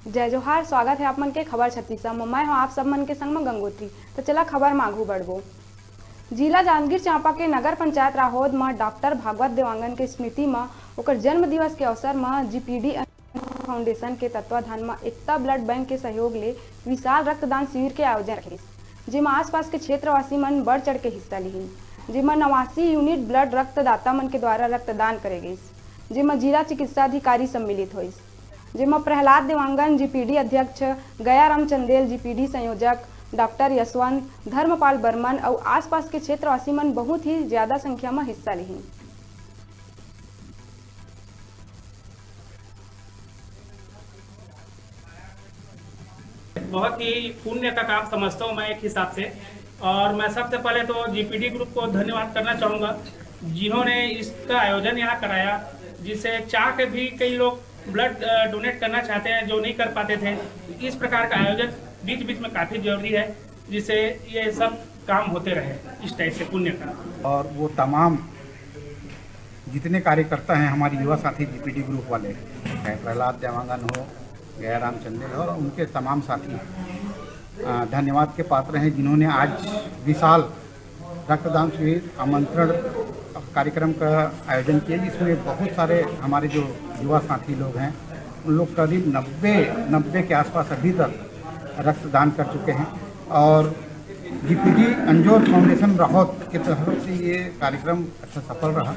जय जोहार। स्वागत है आप मन के खबर 36 में। मैं हूँ आप सब मन के संग में गंगोत्री। तो चला खबर में आगू बढ़बो। जिला जांजगीर चांपा के नगर पंचायत राहोद में डॉक्टर भागवत देवांगन के स्मृति में ओकर जन्म दिवस के अवसर में जीपीडी फाउंडेशन के तत्वाधान में एकता ब्लड बैंक के सहयोग ले विशाल रक्तदान शिविर के आयोजन रखे, जिसमें आसपास के क्षेत्रवासी मन बढ़ चढ़ के हिस्सा ली, जिसमें 89 यूनिट ब्लड रक्तदाता मन के द्वारा रक्तदान करे गई, जिसमें जिला चिकित्सा अधिकारी सम्मिलित हुई, जिसमें प्रहलाद देवांगन जीपीडी अध्यक्ष, गयाराम चंदेल जीपीडी संयोजक, डॉक्टर यशवंत, धर्मपाल बर्मन और आसपास के क्षेत्रवासी मन बहुत ही ज्यादा संख्या में हिस्सा ली। बहुत ही पुण्य का काम समझता हूँ मैं एक हिसाब से। और मैं सबसे पहले तो जीपीडी ग्रुप को धन्यवाद करना चाहूँगा, जिन्होंने इसका आयोजन यहाँ कराया, जिससे चाह के भी कई लोग ब्लड डोनेट करना चाहते हैं जो नहीं कर पाते थे। इस प्रकार का आयोजन बीच बीच में काफ़ी जरूरी है, जिससे ये सब काम होते रहे इस टाइप से पुण्य का। और वो तमाम जितने कार्यकर्ता हैं हमारे युवा साथी जीपीडी ग्रुप वाले, चाहे प्रहलाद देवांगन हो, गयाराम चंदेल हो, और उनके तमाम साथी धन्यवाद के पात्र हैं, जिन्होंने आज विशाल रक्तदान शिविर आमंत्रण कार्यक्रम का आयोजन किया, जिसमें बहुत सारे हमारे जो युवा साथी लोग हैं उन लोग करीब 90 के आसपास अभी तक रक्तदान कर चुके हैं। और जीपीडी अंजोर फाउंडेशन राहोद के तरफ से ये कार्यक्रम अच्छा सफल रहा।